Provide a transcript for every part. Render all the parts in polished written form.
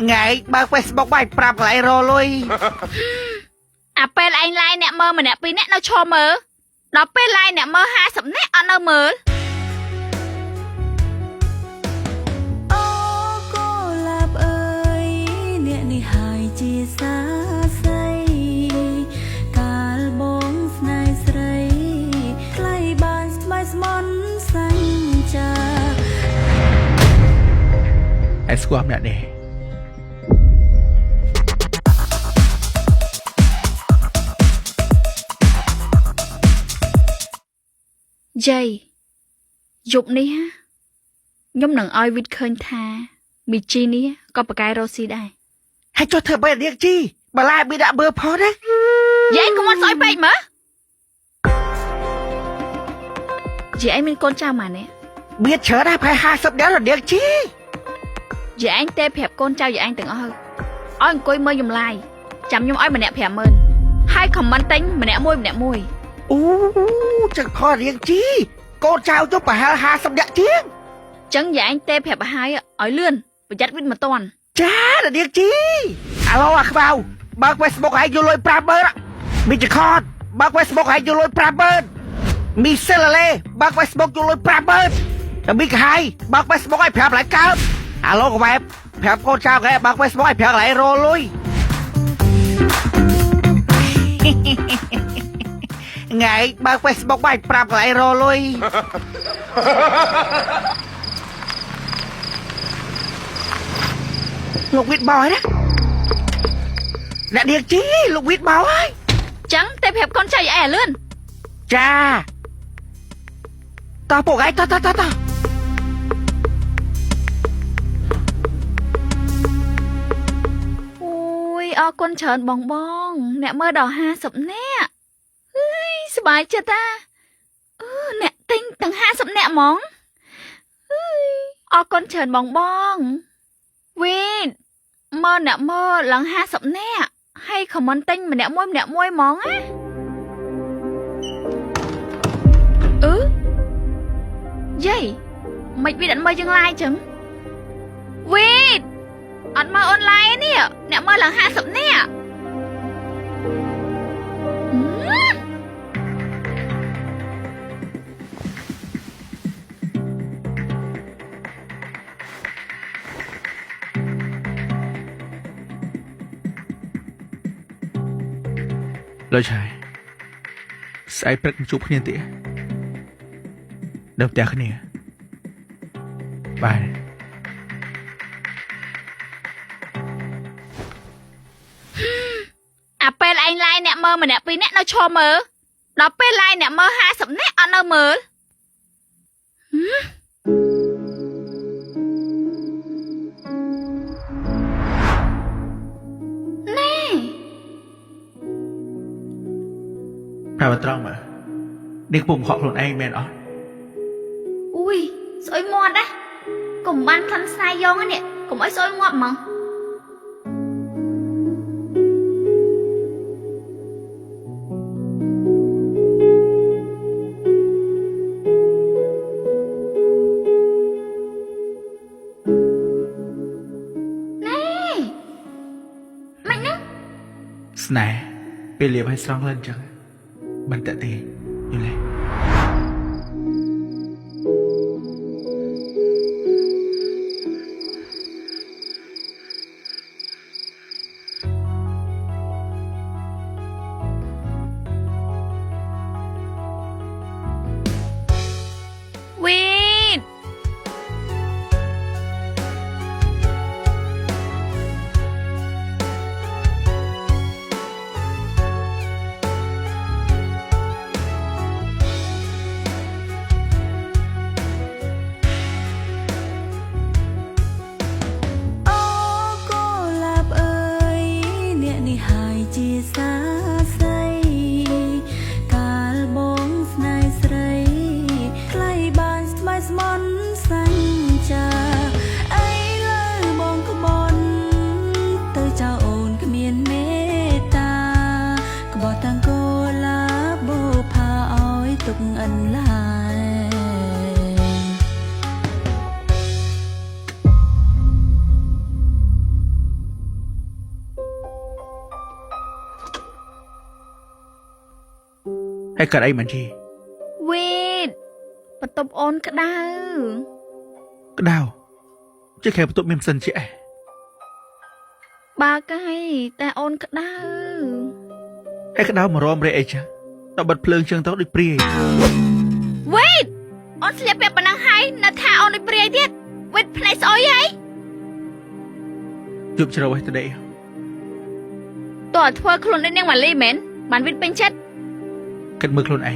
ngày ba Facebook bài prap lại rồi lui àពេលឯងឡាយអ្នកមើលម្នាក់ពីរអ្នកនៅឈរមើលដល់ពេលឡាយអ្នកមើល50នាក់អត់នៅមើលអូកូឡាប់អើយអ្នកនេះហើយជាសាស្រីកាលបងស្នេហ៍ស្រីថ្លៃបានស្បែកស្មន់សញ្ចាaiស្គាល់ម្នាក់នេះជ័យយប់នេះខ្ញុំនឹងឲ្យវិតឃើញថាមីជីនេះក៏ប្រកែរ៉ូស៊ីដែរហើយចុះធ្វើបែបនេះជីបើឡាយប៊ីដាក់បឺផតណាយាយកុំអត់ស្អុយពេកមើលយាយឯងមានកូនចៅម៉ានេះបៀតច្រើនដែរប្រហែល50នាក់រដៀងជីយាយឯងទេប្រាប់កូនចៅយាយឯងទាំងអស់ឲ្យអង្គុយមើលចម្លាយចាំខ្ញុំឲ្យម្នាក់ 50,000 ហើយខមមិនទិញម្នាក់មួយអូចឹងខរៀងជីកូនចៅចុះប្រហែល50នាក់ជាងចឹងយាយឯងទេប្រាប់ឲ្យលឿនប្រយ័ត្នវិតមិនតាន់ចារដៀងជីអាឡូអាខ្វៅបើក Facebook ឲ្យយកលុយ50,000មីចខតបើក Facebook ឲ្យយកលុយ50,000មីសិលលេបើក Facebook យកលុយ50,000តែមីកហើយបើក Facebook ឲ្យប្រាប់lạiកើតអាឡូកវ៉ែបប្រាប់កូនចៅកែបើក Facebook ឲ្យប្រាប់lạiរលុយngàyបើក Facebook បាច់ប្រាប់កន្លែងរលុយលោកវិតបោណាអ្នកនាងជីលោកវិតបោហើយចឹងទេប្រាប់កូនចៅយាយឯងលឿនចាតោះពួកឯងតអូយអរគុណច្រើនបងអ្នកមើលដល់50នាក់អើយសប្បាយចិត្តអ្នកទិញទាំង50នាក់ហ្មងអើយអរគុណច្រើនបងវីតមើលអ្នកមើលឡើង50នាក់ហើយខមមិនទិញម្នាក់មួយហ្មងណាយាយមិនវីតអត់មើលយើងឡាយចឹងវីតអត់មើលអនឡាញនេះអ្នកមើលឡើង50នាក់លើឆាយស្អែកព្រឹកជួបគ្នាទៀតនៅផ្ទះគ្នាបាយអាពេលឯងឡាយអ្នកមើលម្នាក់ពីរអ្នកនៅឈរមើលដល់ពេលឡាយអ្នកមើល50នាក់អត់នៅមើលប្រាប់ត្រង់មើលនេះពុំខកខ្លួនឯងមែនអត់អូយស្អុយមាត់ណាកុំបានខ្លឹមសារយ៉ងនេះកុំឲ្យស្អុយមាត់ហ្មងស្នេហ៍ពេលលៀបឲ្យស្រង់ឡើងចឹងមិនតេទេយល់ទេវីត Hãy cất ấy mình chi វីតបន្ទប់អូនក្តៅ Cái đau Chứ khéo tụi mình sân chị បើកហើយតែអូនក្តៅ Hãy cái đau mà rôm rễ ấy chá Tao bật phường chương tao đi priê វីតអូនស្លៀកពាក់ប៉ុណ្ណឹងហើយនៅថាអូនដូចព្រាយទៀតវីតភ្នែកស្អុយហី Chụp cho đâu ấy tới đây តើធ្វើខ្លួនដូចនាងម៉ាលីមែនបានវីតពេញចិត្ត Cất mực luôn ấy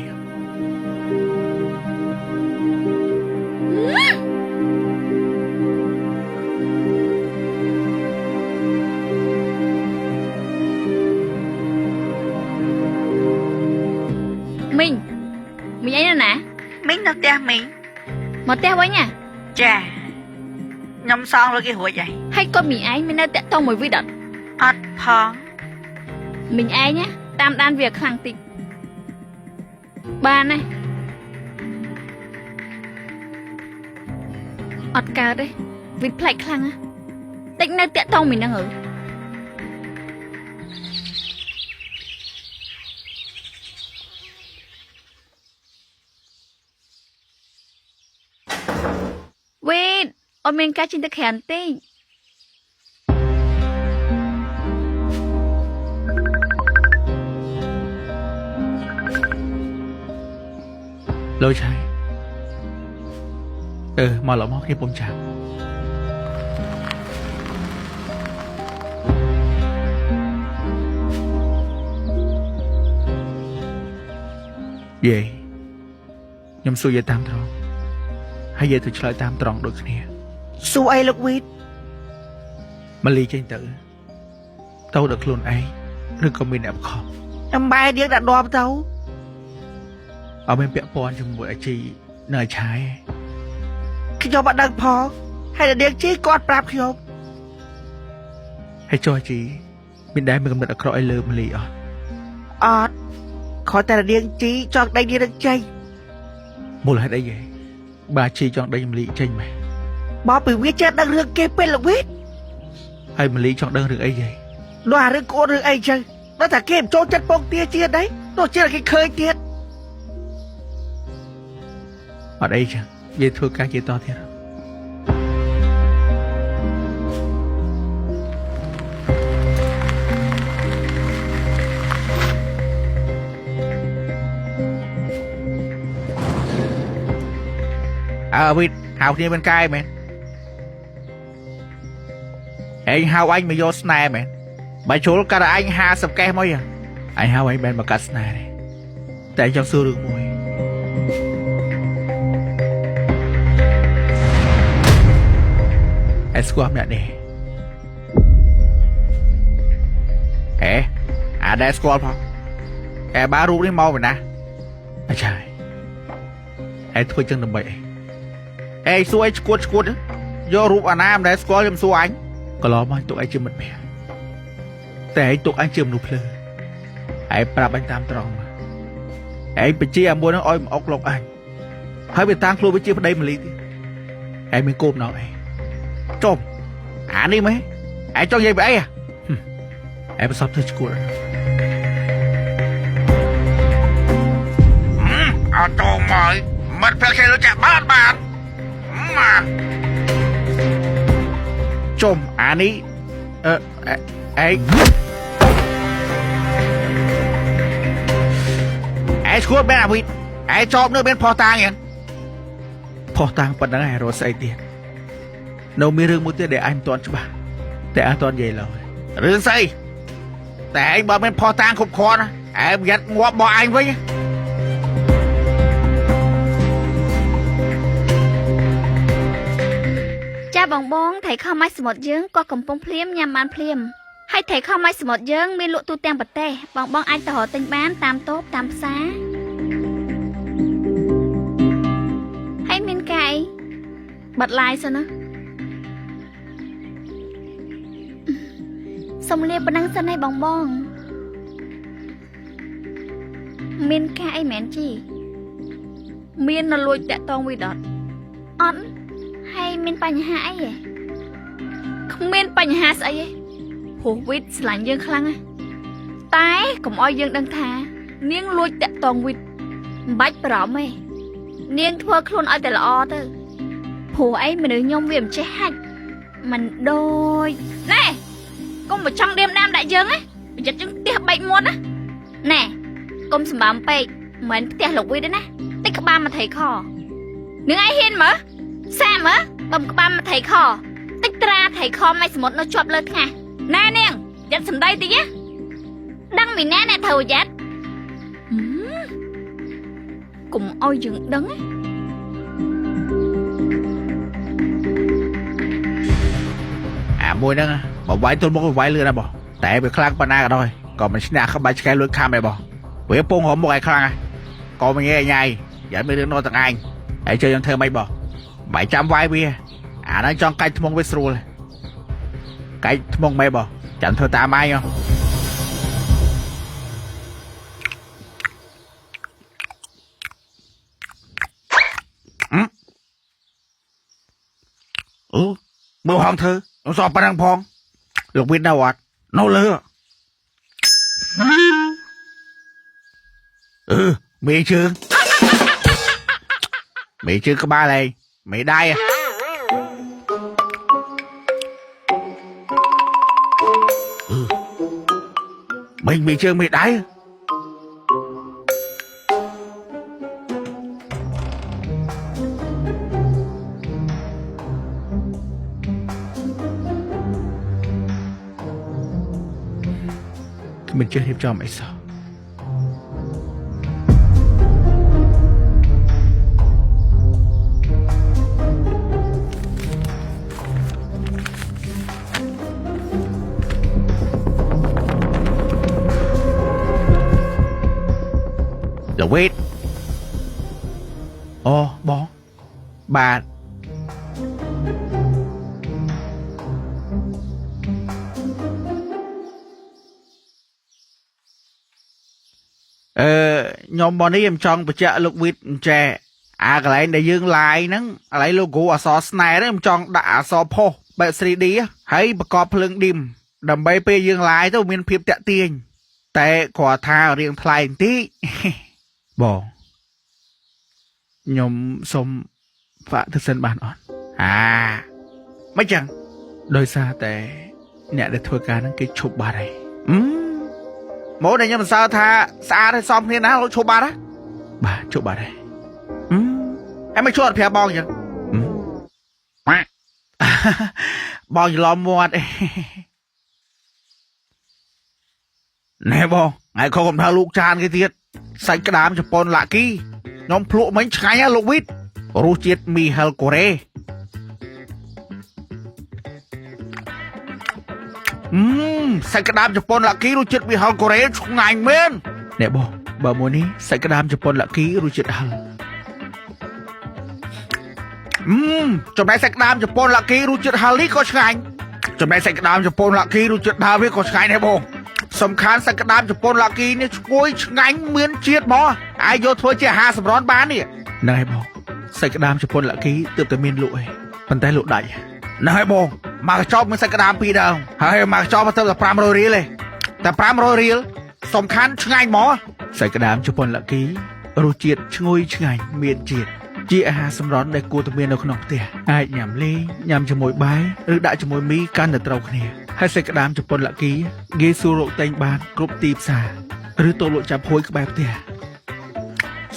មីងមីងអីណា Mình nó tè mình មកផ្ទះវិញណា Chà Nhâm son rồi cái hủa vậy ហើយកូនមីងឯងមាននៅតាក់ទងមួយវីតអត់ Ất phong មីងឯងណាតាមដានវាខ្លាំងតិចបានណាអត់កើតទេវីតផ្លែកខ្លាំងណាតិចនៅតាក់ទងមីងហ្នឹងវីតអូនមានការជិះទៅក្រានតិច Lôi trái mà lỡ móc cái bông chạm Vậy Nhâm xui về tam tròn Hay về tôi chơi tam tròn được nè Su ai lục vít Mà ly trên tử Tao được luôn ấy Đừng có mình ép khó Em bay điếc đã đòm tao Ở bên bẹ bòn cho một chị Nơi trái Khi cho bạn đang phó Hay là điếc chí con prap khi không Hãy cho chị Mình đang mình cầm được ở khỏi lơ mà lì Ọt Khỏi ta là điếc chí cho đây đi được chay Một là đây vậy Bà chị chọn đây mà lì chênh mày Bó bị viết chết đang rương kê bên lục vít Hay mà lì chọn đơn được ấy vậy Đoà rương cô rương ấy chơi Nó thả kèm cho chất bông tia chia đấy Nó chỉ là cái khơi tiết Ở đây chẳng Vậy thua ca chị to thiệt Vịt Hào kia bên cai mẹ Ê Hào anh mà vô snare mẹ Bà chú cả là anh Hà sập kem mới à Anh Hào anh bên mà cắt snare này Tại anh trong xưa được mùi Em squam đã nè Ê À đây squam không Ê ba rú đi mau vậy nè À trời Ê thôi chân đừng bậy Ê xua ấy squat á Vô rú à nam đây squam em xua anh Có lo mà tụi anh chưa mật mẹ Để tụi anh chưa nụ plơ Ê bà anh tam tròn mà Ê bà chia mua nó ôi mà ốc lọc anh Hơi bị tăng luôn với chia vào đây mà lý đi Ê mình côm nó ấy Trộm đi mấy cho gì vậy à Em sắp tới school Trộm mời Mất phép xe nó chạy bát bạn Mà Trộm đi school bên nào vậy trộm nữa bên phò tang vậy phò tang phần đó này rồi xây tiền Đâu mi rương một tiếng để anh toàn cho bà Để anh toàn về rồi Rương xây Để anh bảo bên phò tang khúc khó đó Em ghét ngọt bỏ anh với nhé ចាបងបងថៃខំម៉ាច់សមុទ្រយើងក៏កំពុងភ្លាមញ៉ាំបានភ្លាមហើយថៃខំម៉ាច់សមុទ្រយើងមានលក់ទូទាំងប្រទេសបងបងអាចទៅរកទិញបានតាមតូបតាមផ្សារហើយមានកាយបាត់ឡាយសិនណាសុំលាប៉ុណ្ណឹងសិនឯងបងបងមានការអីមែនជីមាននៅលួចតាក់តងវីដតអត់ហើយមានបញ្ហាអីហ៎គ្មានបញ្ហាស្អីទេព្រោះវីដស្រឡាញ់យើងខ្លាំងណាស់តែកុំអោយយើងដឹងថានាងលួចតាក់តងវីដ បាច់ប្រមឯងនាងធ្វើខ្លួនឲ្យតែល្អទៅព្រោះអីមនុស្សខ្ញុំវាមិនចេះហាច់មិនដូចណែកុំមកចង់ឌៀមដាមដាក់យើងណាប្រយ័ត្នយើងផ្ទះបែកមាត់ណាណែកុំសម្បាមពេកមិនផ្ទះលោកវីទេណាតិចក្បាលមកថៃខនឹងឯងហ៊ានមើលសាមើលបំក្បាលមកថៃខតិចត្រាថៃខមិនសមុទ្រនៅជាប់លើថ្ងាសណែនាងយត់សំដីតិចណាដឹងមីណាអ្នកត្រូវយត់កុំអោយយើងដឹងណា មួយហ្នឹងបើវាយទល់មុខវាយលឿនណាបងតែវាខ្លាំងប៉ុណ្ណាក៏ដោយក៏មិនឈ្នះក្បាច់ឆ្កែលួចខាំដែរបងវាពងរំមុខឲ្យខ្លាំងហើយក៏មិនងាយញ៉ៃយ៉ាមានរឿងនោះទាំងឯងហើយជួយយើងធ្វើម៉េចបងបាយចាំវាយវាអាហ្នឹងចង់កាច់ថ្មងវាស្រួលកាច់ថ្មងម៉េចបងចាំធ្វើតាមឯងមើលហងធ្វើông sọ bà đang phong lục biết đâu ạ nó lừa mày chưa có ba này mày đai à mày chưa mày đai à mình chưa hiệp cho mày sao là wait bó bà nhóm bọn ấy em chọn bữa chợ lục vịt trẻ cái này để dương lại nắng lấy logo so này đó em chọn đã so po bệ 3D hay bà có phương đêm đầm bay pe dương lại tôi miền phiệp tẹt tiềnแต่ขอทาเรียงพลายที่บอกยมสมฝาทึกเส้นบานอ่อนไม่จังโดยซาแต่เนี่ยได้ทัวร์การนั่งกิจชุบบาร์เลยโมเนี่ยยังมันซาทาซาได้ซ้อมเนี่ยนะเราชุบบาร์นะบ้าชุบบาร์เลยไอ้ไม่ชวนเพียบองยังบองอยู่ล้อมมวดแน่บองไอ้เขากำลังลูกจานกี่ทีใส่กระดามจะปนละกี้น้องพลุมันใช่ไหมลูกวิทย์รู้จิตมีเฮลโกเรใส่กระดามจะปนละกี้รู้จิตมีเฮลโกเรช่วงไงเมนเนี่ยบองบะโมนี้ใส่กระดามจะปนละกี้รู้จิตเฮลจำได้ใส่กระดามจะปนละกี้รู้จิตเฮลลี่ก็ใช่จำได้ใส่กระดามจะปนละกี้รู้จิตดาวิก็ใช่เนี่ยบองสำคัญสักกระดามจะปนลักกี้เนี่ยช่วยงันเหมือนเชียดหมอไอโยทัวเจ้าหาสำร้อนบ้านเนี่ยนายบอกใส่กระดามจะปนลักกี้เติมแต่เมียนลุยมันได้ลุได้นายบอกมากระจอบมันใส่กระดามปีดาวเฮ้ยมากระจอบมาเติมแต่ปรามโรยเรียเลยแต่ปรามโรยเรียสำคัญงันหมอใส่กระดามจะปนลักกี้รู้เจียดช่วยงันเมียนเจียดเจ้าหาสำร้อนได้กูตัวเมียนเอาขนมเตี๋ยไอ้ยำเล่ยำจมูกใบหรือได้จมูกมีกันแต่เต้าเนี่ยให้ใส่กระดามจะปนละกี้เกสูโรเตงบานกรุบตีบสาหรือตัวโลจับโพยกับแบบเตี้ย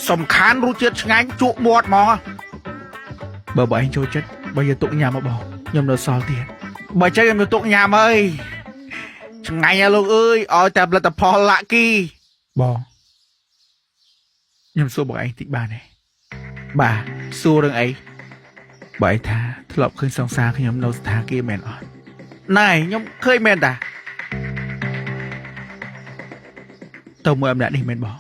สำคัญรู้จักงันจุบวดหมอบ่บ่อยโจจัดบ่อยตุกยามาบอกยมโดนซอลเตียนบ่อยใจยมโดนตุกยาเอ้ยงันยาลูกเอ้ยอ๋อแต่ละแต่พอละกี้บอกยมสู้บ่อยติบานเลยบ่าสู้เรื่องไอ้บ่อยท่าทลบคืนสองสาขยมโดนสถากี้แมนอ่อนนายยังเคยเมนตาตัวมืออำนาจนี่เมนบอก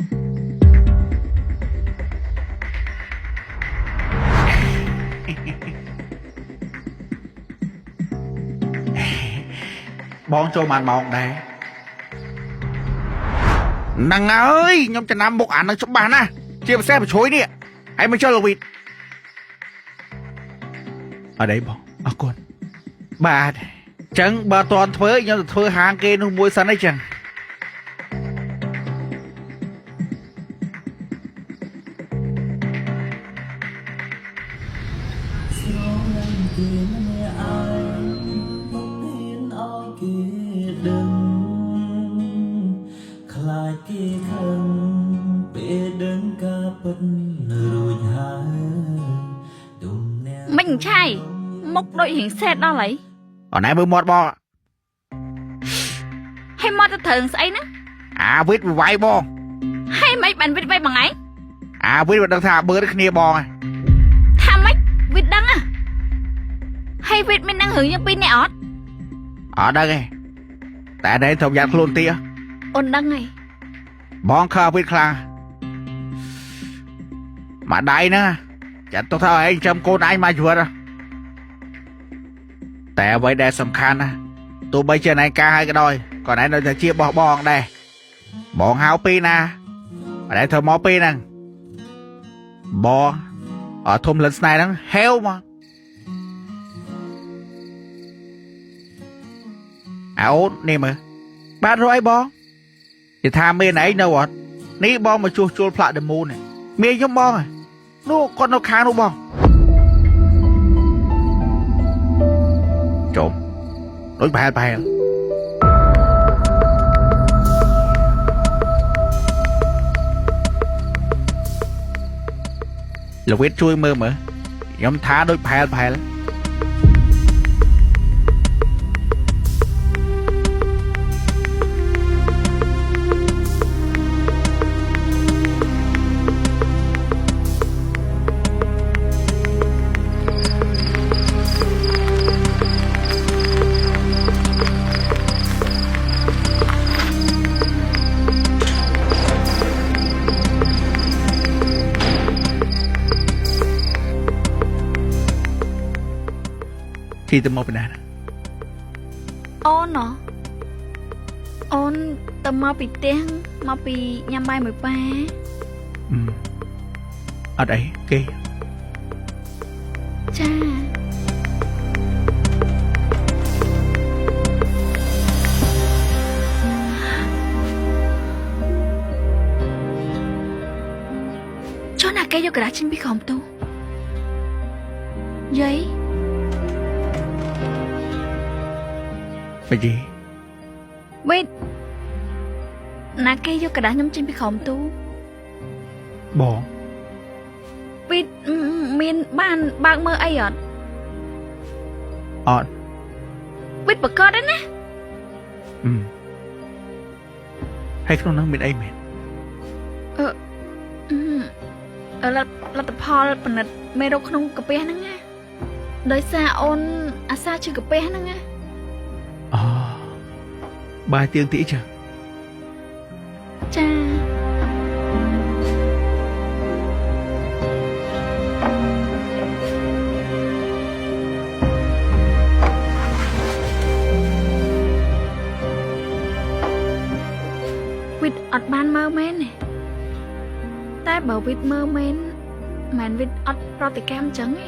บองโจมันมองได้นางเอ้ยยมจะนำบุกอ่านนางชุบบานนะเจี๊ยบแซ่บช่วยเนี่ยไอ้ไม่เชื่อโลวิดอะไรบอกเอาก่อนบาดจังบาตอนเฟ้ยยังเฟ้ยหางเกนุ่มมวยสันได้จัง គេម្នាក់ឯងពុកហ៊ានឲ្យគេដឹងខ្លាចគេខឹងពេលដឹងការពិតរួចហើយទុំអ្នក មិញឆៃមុខដូចរៀងសេតដល់ហើយ អណែមើលមាត់បង ហើយមកទៅត្រូវស្អីហ្នឹង អាវិតវាយបង ហើយមិនបានវិតបាយបងឯង អាវិតមិនដឹងថាបើដូចគ្នាបងហ៎ ថាម៉េចវិតដឹងហ៎ហើយវិតមាននឹងរឿងយ៉ាងពីរនាក់អត់ អត់ដឹងទេតែណែត្រូវយ៉ាត់ខ្លួនទៀត អូនដឹងហើយ បងខើវិតខ្លាំងមកដៃហ្នឹងចាត់ទុកថាឯងចាំកូនឯងមកជីវិតតែអ្វីដែលសំខាន់ណាទោះបីជាណែការឲ្យក៏ដោយក៏ណែនៅតែជាបោះបងដែរបងហៅពីណាណែធ្វើមកពីហ្នឹងបងអត់ធំលិនស្នេហ៍ហ្នឹងហេវមកអូននេះមើលបាទរយបងនិយាយថាមានអីនៅអត់នេះបងមកជួសជុលផ្លាកដេមូនមានខ្ញុំបងនោះគាត់នៅខាងនោះបងចុំដូចប្រហែលលវិតជួយមើលខ្ញុំថាដូចប្រហែលទីទៅមកពីណា អូនហ៎អូនទៅមកពីផ្ទះមកពីញ៉ាំបាយមួយប៉ា អត់អីគេ ចាចុះណាគេយកក្រាស់ចេញពីក្រោមទូយាយ បជី វិតណាគេយកក្រាស់ខ្ញុំចេញពីក្រោមទូ បង វិតមានបានបើកមើលអីអត់ អត់ វិតប្រកាសដែរណា ហើយក្នុងនោះមានអីមែន លទ្ធផលផលិតមេរោគក្នុងកាពះហ្នឹងណាដោយសារអូនអាសាឈឺកាពះហ្នឹងណា អូបាយទៀងទីចា ចា វិតអត់បានមើលមែនទេតែបើវិតមើលមែនមិនវិតអត់ប្រតិកម្មចឹងទេ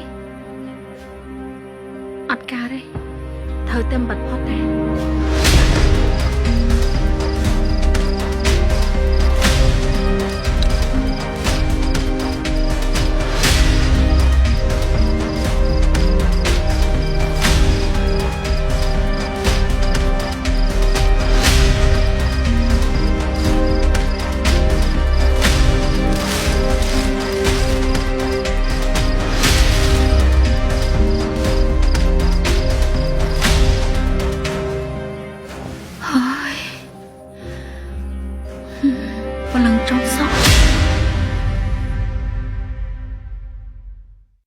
អត់ការទេត្រូវតែបាត់ផុតតែ Walang chong sok.